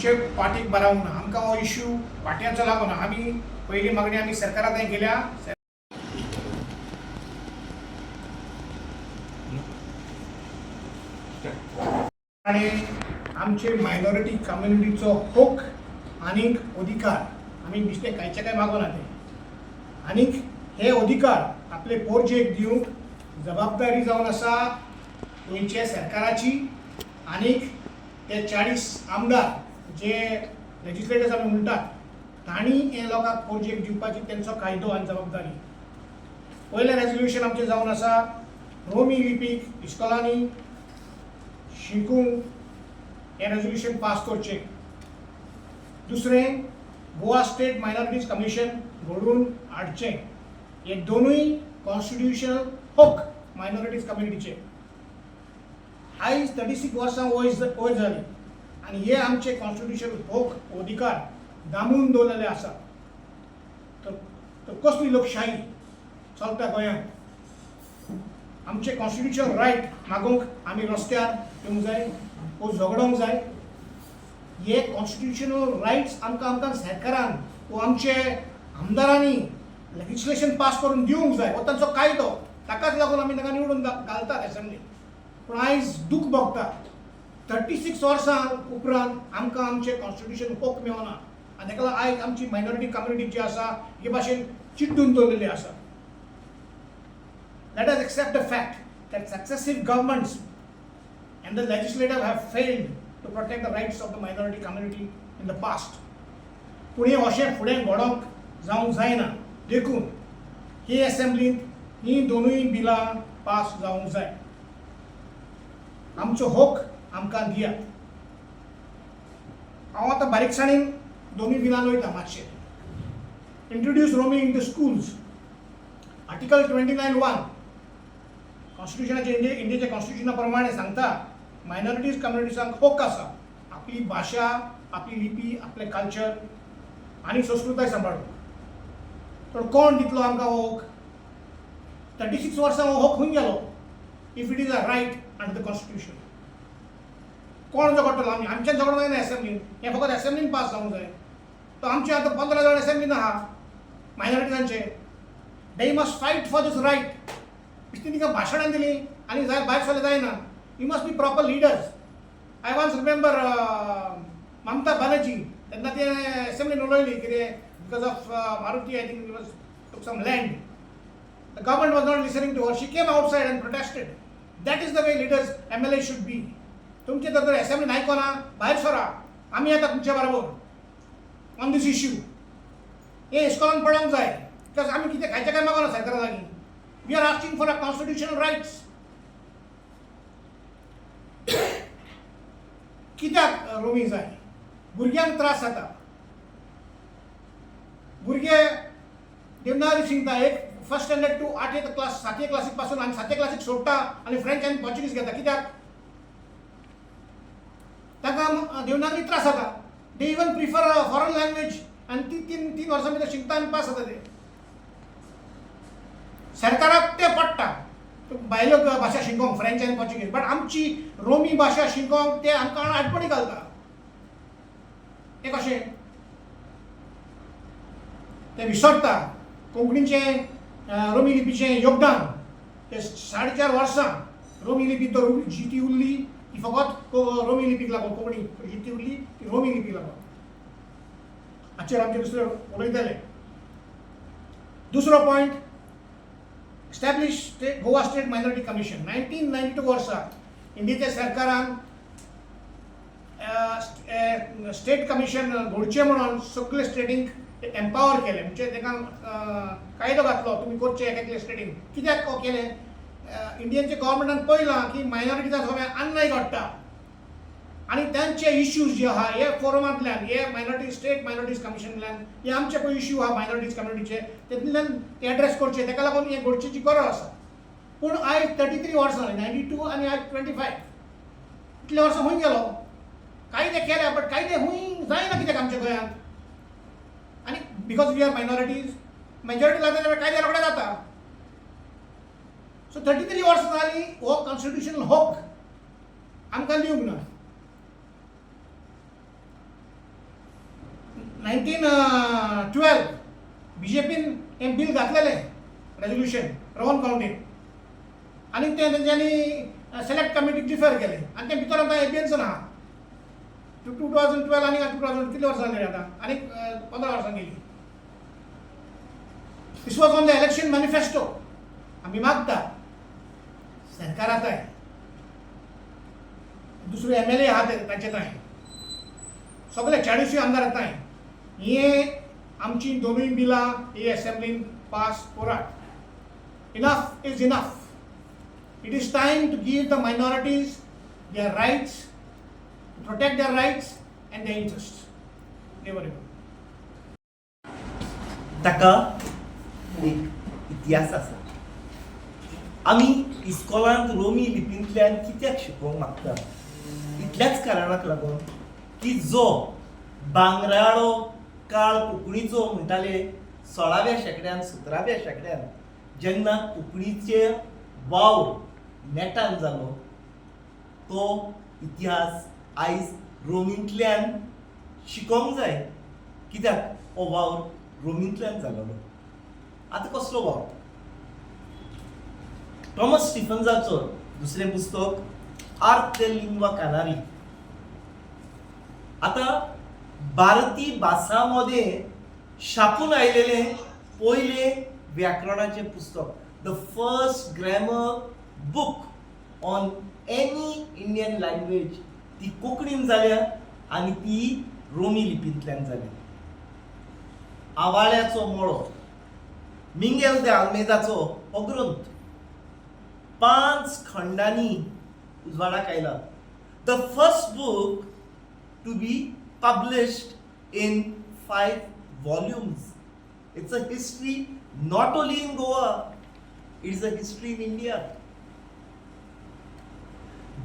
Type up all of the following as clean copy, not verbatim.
आमचे पाठीक बरावंक ना, आमकां हो इश्यू पाटयांचो लागूना. आमी पयली मागणी आमी सरकारा थंय गेल्या आणि आमचे मायनॉरिटी कम्युनिटीचो हक आनीक अधिकार आमी बिश्टे कांयचे काय मागोना ते. आनीक हे अधिकार आपले पोरजेक दिवंक जबाबदारी जावन आसा गोंयच्या सरकाराची. आनीक ते 40 आमदार जे लेजिस्लेटर्स आमी म्हणटात तांणी हे लोकांक पोरजेक दिवपाची तेंचो कायदो आनी जबाबदारी. पयलें रेजोल्युशन आमचें जावन आसा रोमी लिपीक इस्कॉलांनी शिकूंक हे रेजोल्युशन पास करचें. दुसरें गोवा स्टेट मायनॉरिटीज कमिशन घडोवन हाडचें. हे दोनूय कॉन्स्टिट्युशनल हक मायनॉरिटीज कम्युनिटीचे. आयज 36 वर्सां वयर जाली आनी हे आमचे कॉन्स्टिट्युशनल हक अधिकार दामून दवरलेले आसा. तर कसली लोकशाही चलता गोंयांत? आमचे कॉन्स्टिट्युशनल रायट मागोवंक आमी रस्त्यार येवंक जाय वो झगडोंक जाय. हे कॉन्स्टिट्युशनल रायट्स आमकां सरकारान वो आमचे आमदारांनी लेजिस्लेशन पास करून दिवंक जाय. हो तांचो कायदो. ताकाच लागून आमी ताका निवडून घालतात असेंब्लीत. पूण आयज दूख भोगता 36 वर्सां उपरांत आमकां आमचे कॉन्स्टिट्युशन हक मेळना. आनी ताका लागून आयज आमची मायनॉरिटी कम्युनिटी जी आसा हे भाशेन चिड्डून दवरलेली आसा. Let us accept the fact that successive governments and the legislature have failed to protect the rights of the minority community in the past. पूण हे अशें फुडें घडोवंक जावंक जायना. देखून ही असेंब्लींत ही दोनूय बिलां पास जावंक जाय. आमचो हक आमकां दियात. हांव आतां बारीकसाणेन दोनूय बिलान वयता मातशें. Introduce roaming in the schools. Article 29(1) कॉन्स्टिट्युशनाचे इंडियेच्या कॉन्स्टिट्युशना प्रमाणे सांगता मायनॉरिटीज कम्युनिटीजांक हक आसा आपली भाशा, आपली लिपी, आपले कल्चर आनी संस्कृताय सांबाळूंक. तर कोण दितलो आमकां हो हक? 36 वर्सां हो हक खंय गेलो? If it is a right under the constitution. कोण झगडटलो? आमच्यान झगडूंक जायना असेंब्लीन. हें फकत असेंब्लीन पास जावंक जाय. तो आमचे आतां 15 जाण असेंब्लीन आहा मायनॉरिटीजांचे. They must fight for this right. बेश्टी तिका भाशणां दिली आनी भायर सरलें जायना. You must be proper leaders. I once remember Mamata Banerjee तेन्ना ती असेंब्लीन उलयली कितें because of Maruti I think took some land. The government was not listening to her. She came outside and protested. That is the way leaders MLA should be. तुमचे जर असेंब्लीन आयकना भायर सरा. आमी येता तुमच्या बरोबर ऑन दीस इश्यू. हे इस्कॉलान पडोवंक जाय. बिकॉज आमी कितें खायचें काय मागना सरकारा लागीं. We are asking for a constitutional rights. कित्याक रोमी जाय? भुरग्यांक त्रास जाता. भुरगे देवनागरी शिकता. एक first standard to 8th class 7th क्लासीक पासून आनी 7th क्लासीक सोडटा आनी फ्रेंच आनी पोर्चुगीज घेता. कित्याक? तांकां देवनागरी त्रास जाता. They even prefer foreign language आनी ती 3 वर्सां भितर शिकता आनी पास जाता ते. सरकाराक ते पडटा भायल्यो भाशा शिकोवंक फ्रेंच आनी पोर्चुगीज. बट आमची रोमी भाशा शिकोवंक ते आमकां आडपणी घालता. ते कशें? ते विसरता कोंकणीचें रोमी लिपीचें योगदान. ते 4.5 वर्सां रोमी लिपी तो जिती उरली ती फकत रोमी लिपीक लागून. कोंकणी जिती उरली ती रोमी लिपीक लागून. हाचेर आमचे दुसरे उलयतले. दुसरो point establish Goa state minority commission. 1992 वर्सा इंडियेच्या सरकारान स्टेट कमिशन घडचें म्हणून सगळे स्टेटींक एम्पावर केलें. म्हणजे ताका कायदो घातलो तुमी करचे एक स्टेटींक. कित्याक केलें? इंडियनच्या गव्हर्मेंटान पळयलां की मायनॉरिटीजांक सगळ्या अन्याय घडटा आनी तांचे इश्यूज जे आहा हे फोरमांतल्यान हे स्टेट मायनॉरिटीज कमिशनांतल्यान हे आमचे पळय इश्यू आहा मायनॉरिटीज कम्युनिटीचे तेतूंतल्यान ते एड्रेस करचे. ताका लागून हे घडचेची गरज आसा. पूण आयज 33 वर्सां 92 आनी आयज 25 इतले वर्सां खंय गेलो? कायदे केल्या बट कायदे खंय जायना. कित्याक आमच्या गोंयांत? आनी because we are minorities majority जाता जाल्यार कायदे रोखडे जाता. सो 33 वर्सां जालीं हो कॉन्स्टिट्युशनल हक आमकां दिवंक ना. 1912 BJPन हे बिल घातलेलें रेजोल्युशन रवॉन काउंटीन आनी ते तेंच्यांनी सिलेक्ट कमिटीक डिफर केलें आनी ते भितर आतां APNच ना 2012 आनी 2000 कितले वर्सां जाली आतां आनी 15 वर्सां गेली. This was on the election manifesto. आमी मागता सरकार आतां दुसरे MLA आहा तांचे थंय सगळे 40 आमदार येताय हे आमची दोनूय बिलां ही असेंब्लीन पास करात. Enough is enough. It is time to give the minorities their rights, to protect their rights and their interests. Never ever. ताका एक इतिहास आसा. आमी इस्कॉलांत रोमी लिपींतल्यान कित्याक शिकोवंक मागता? इतल्याच कारणाक लागून की जो बांगराळो काळ कोंकणीचो म्हणटाले 16व्या शेंकड्यान 17व्या शेंकड्यान जेन्ना कोंकणीचे वावर नेटान जालो तो इतिहास आयज रोमींतल्यान शिकोवंक जाय. कित्याक हो वावर रोमींतल्यान जालोलो. आतां कसलो वावर? टॉमस स्टीफन्साचो दुसरें पुस्तक आर्थ लिंग्वा कानारी. आता भारतीय भासांमध्ये छापून आयलेले पहिले व्याकरणाचे पुस्तक, the first grammar book on any Indian language ती कोंकणीन जाल्या आनी ती रोमी लिपींतल्यान जाल्या. आवाळ्याचो मळो मिंगेल दे आल्मेदाचो हो ग्रंथ 5 खंडांनी उजवाडाक आयला. The first book to be published in 5 volumes. It's a history not only in Goa, it's a history in India.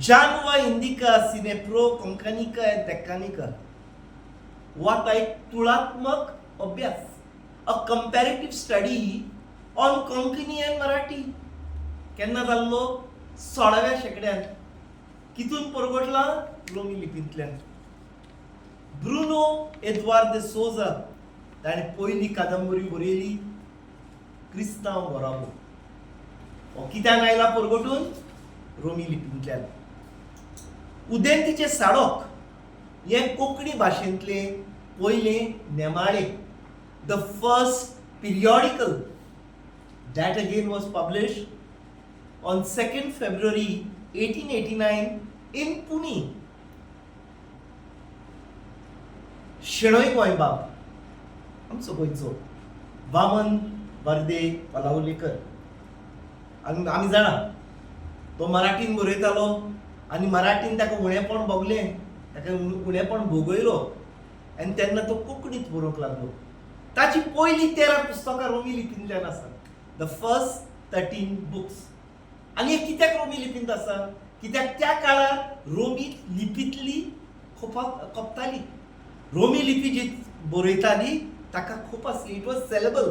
Janua Indica Sinepro Konkanika and Deccanica. What I तुळात्मक अभ्यास, a comparative study on Konkani and Marathi. केन्ना जाल्लो? 16व्या शेंकड्यान. कितून परगटला? Romney लिपींतल्यान. Bruno एद्वार्द दे सोजा ताणें पयली कादंबरी बरयली क्रिस्तांव गोराबो. हो कित्यान आयला परगटून? रोमी लिपींतल्यान. उदेंतीचे साडोक हे कोंकणी भाशेंतले पयले नेमाळे. The first periodical that again was published on 2nd February 1889 in Pune. Shenoy Goembab आमचो गोंयचो वामन वर्दे पलावलेकर. आमी जाणा तो मराठीन बरयतालो आनी मराठीन ताका उणेपण भोगलें, ताका उणेपण भोगयलो आनी तेन्ना तो कोंकणींत बरोवंक लागलो. ताची पयली 13 पुस्तकां रोमी लिपींतल्यान आसा. The first 13 books. आनी हे कित्याक रोमी लिपींत आसा? कित्याक त्या काळार रोमी लिपींतली खपताली. रोमी लिपी जी बरयताली ताका खूप आसली. It was saleable.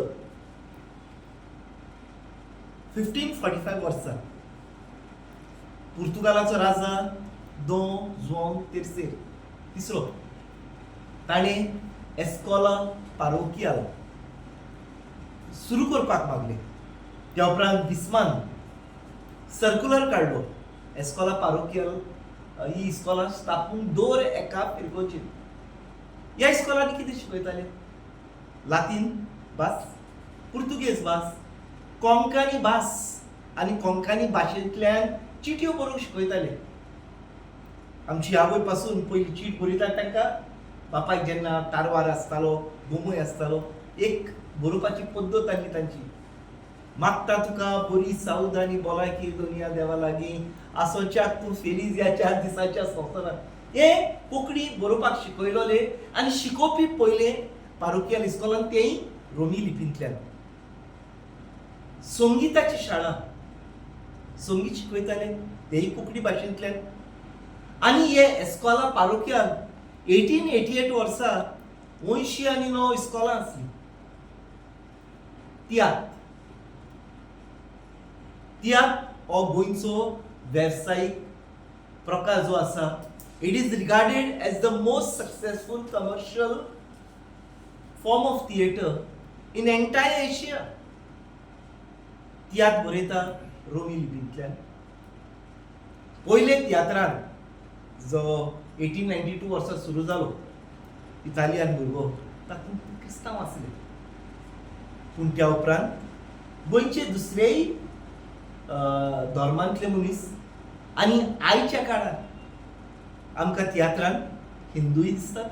1545 वर्सा पुर्तुगालाचो राजा दॉन जुआन तिसरो ताणें एस्कॉला पारोकियाल सुरू करपाक मागलें. त्या उपरांत बिस्मान सर्क्युलर काडलो. एस्कॉला पारोकियाल ही इस्कॉला स्थापून दर एका फिरकोचेर. ह्या इस्कॉलांनी कितें शिकयताले? लातीन भास, पुर्तुगेज भास, कोंकणी भास आनी कोंकणी भाशेंतल्यान चिट्यो बरोवंक शिकयताले. आमची आवय पासून पयली चीट बरयतात तांकां बापायक जेन्ना तारवार आसतालो, गोमूय आसतालो, एक बरोवपाची पद्दत आसली तांची. मागता तुका बरी सावधानी भलायकी दुनिया देवा लागीं आसोच्याक तूं फेलीज ह्या 4 दिसाच्या संवसारांत. हे कोंकणी बरोवपाक शिकयलोले आनी शिकोवपी पयले पारोकियाल इस्कॉलान तेय रोमी लिपींतल्यान. संगीताची शाळा संगीत शिकयताले तेय कोंकणी भाशेंतल्यान. आनी हे एस्कॉला पारोकियाल 1888 वर्सा 89 इस्कॉलां आसली. तियात्र हो गोंयचो वेवसायीक प्रकार जो आसा. It is regarded as the most successful commercial form of theatre in entire Asia. Tiatr बरयता रोमी लिपींतल्यान. पयले तियात्रान जो 1892 वर्सा सुरू जालो इटालियन भुरगो तातूंत क्रिस्तांव आसले. पूण त्या उपरांत गोंयचे दुसरेय धर्मांतले मनीस आनी आयच्या काळांत आमकां तियात्रान हिंदूय दिसतात,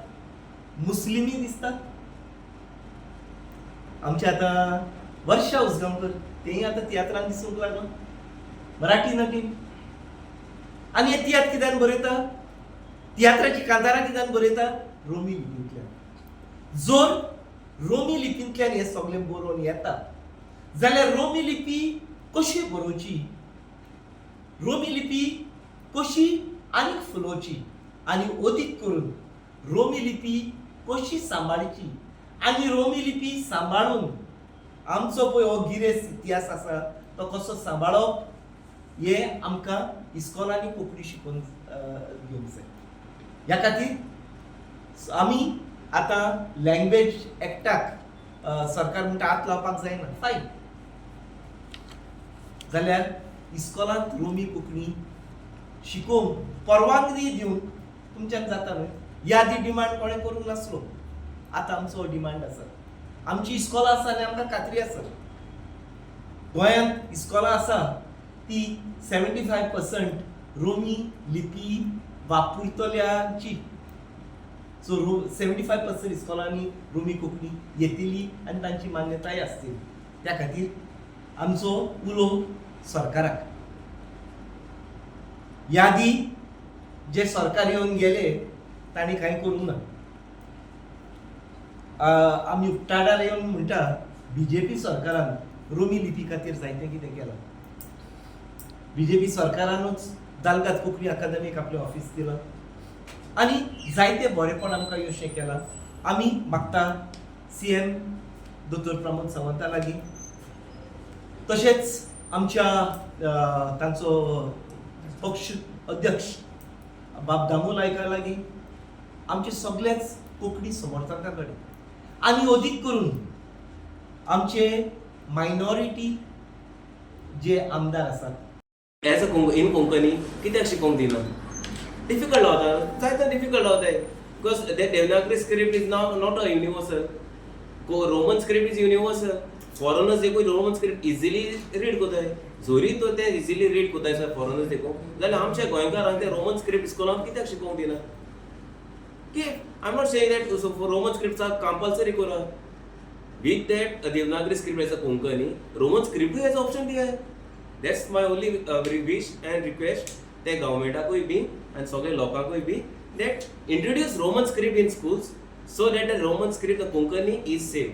मुस्लिमूय दिसतात. आमचे आतां वर्षा उसगांवकर तेय आतां तियात्रान दिसूंक लागला, मराठी नटीन. आनी हे तियात्र कित्यान बरयता? तियात्राची कांतारां कित्यान बरयता? रोमी लिपींतल्यान. जर रोमी लिपींतल्यान हे सगळें बरोवन येता जाल्यार रोमी लिपी कशी बरोवची, रोमी लिपी कशी आनीक फुलोवची आनी अदीक करून रोमी लिपी कशी सांबाळची आनी रोमी लिपी सांबाळून आमचो पळय हो गिरेस्त इतिहास आसा तो कसो सांबाळप हे आमकां इस्कॉलांनी कोंकणी शिकोवन घेवंक जाय. ह्या खातीर आमी आतां लँग्वेज एक्टाक सरकार म्हणटा हात लावपाक जायना. फायन. जाल्यार इस्कॉलांत रोमी कोंकणी शिकोवंक परवानगी दिवंक तुमच्यान जाता न्हय. यादी डिमांड कोणें करूंक नासलो. आतां आमचो डिमांड आसा. आमची इस्कॉलां आसा आनी आमकां खात्री आसा गोंयांत इस्कॉलां आसा ती 75% रोमी लिपी वापरतल्यांची. सो 75% इस्कॉलांनी रोमी कोंकणी येतली आनी तांची मान्यताय आसतली. त्या खातीर आमचो उलो सरकाराक. यादी जे सरकार येवन गेले तांणी कांय करूंक ना. आमी उपटाडार येवन म्हणटा बीजेपी सरकारान रोमी लिपी खातीर जायतें कितें केलां. बीजेपी सरकारानूच दालगाद कोंकणी अकादमीक आपलें ऑफिस दिलां आनी जायते बरेपण आमकां यशें केलां. आमी मागता CM दोतोर प्रमोद सावंता लागीं, तशेंच आमच्या तांचो पक्ष अध्यक्ष बाब दामू नायका लागीं, आमचे सगळेच कोंकणी समर्थकां कडेन आनी अदीक करून आमचे मायनॉरिटी जे आमदार आसात एज अ इन कोंकणी कित्याक शिकोवंक दिना? डिफिकल्ट जाता, जायतो डिफिकल्ट जाता. Because the Devanagari script is not a universal. Roman script is universal. Foreigners देखून रोमन स्क्रिप्ट इजिली रीड कोताय. जोरी तो ते इजिली रीड कोताय सर फॉरेनर्स देखून जाल्यार आमच्या गोंयकारांक ते रोमन स्क्रिप्ट स्कुलांत कित्याक शिकोवंक दिना? की I am not saying that Roman script compulsory करा. With that Devanagari script as a Konkani Roman script as option दिया. That's my only wish and request ते गव्हर्मेंटाकूय बी आनी सगळे लोकांकूय बी that introduce Roman script in schools so that the Roman script the Konkani is safe.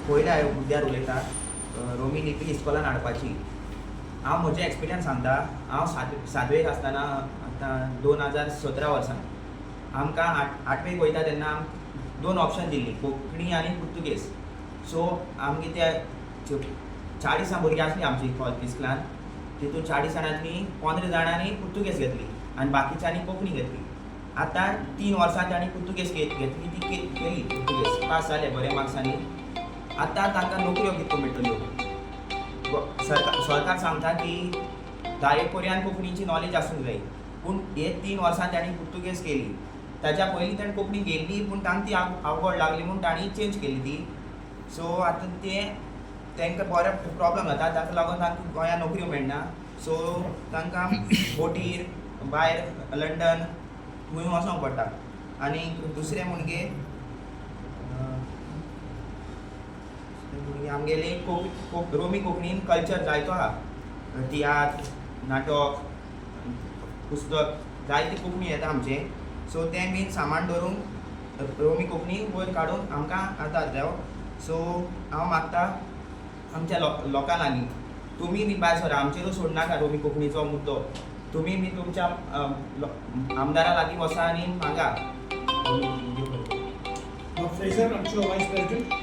पयले हांवें मुद्द्यार उलयता रोमी लिपी इस्कॉलान हाडपाची. हांव म्हजे एक्सपिरियन्स सांगता. हांव सातवेक आसतना आतां 2017 वर्सान आमकां आठवेक वयता तेन्ना 2 ऑप्शन दिल्ली, कोंकणी आनी पुर्तुगेज. सो आमगे ते 40 भुरगीं आसलीं आमची इस्कॉलान. तितून 40 जाणांतलीं 15 जाणांनी पुर्तुगेज घेतली आनी बाकीच्यांनी कोंकणी घेतली. आतां 3 वर्सां तांणी पुर्तुगेज घेतली, ती केली पुर्तुगेज, पास जाले बरे मार्क्सांनी. आतां तांकां नोकऱ्यो कितल्यो मेळटल्यो? सरकार सांगता की 10 पर्यंत कोंकणीची नॉलेज आसूंक जाय. पूण हे 3 वर्सां तांणी पुर्तुगेज केली. ताच्या पयलीं ताणें कोंकणी घेतली पूण तांकां ती आवड लागली म्हूण तांणी चेंज केली ती. सो आतां तांकां बरो प्रॉब्लम जाता. ताका लागून तांकां गोंयांत नोकऱ्यो मेळना. सो तांकां बोटीर भायर लंडन खंय वचोंक पडटा. आनी दुसरें म्हणजे आमगेले रोमी कोंकणीन कल्चर जायतो आहा. तियात्र, नाटक, पुस्तक जायते कोंकणी येता आमचे. सो तें बीन सामान दवरून रोमी कोंकणी वयर काडून आमकां आदार जायो. सो हांव मागता आमच्या लोकां लागीं तुमी बी भायर सरा, आमचेरूच सोडनाका रोमी कोंकणीचो मुद्दो. तुमी बी तुमच्या आमदारा लागीं वचा आनी मागा. फ्रेझर, आमचो वायस प्रेसिडेंट.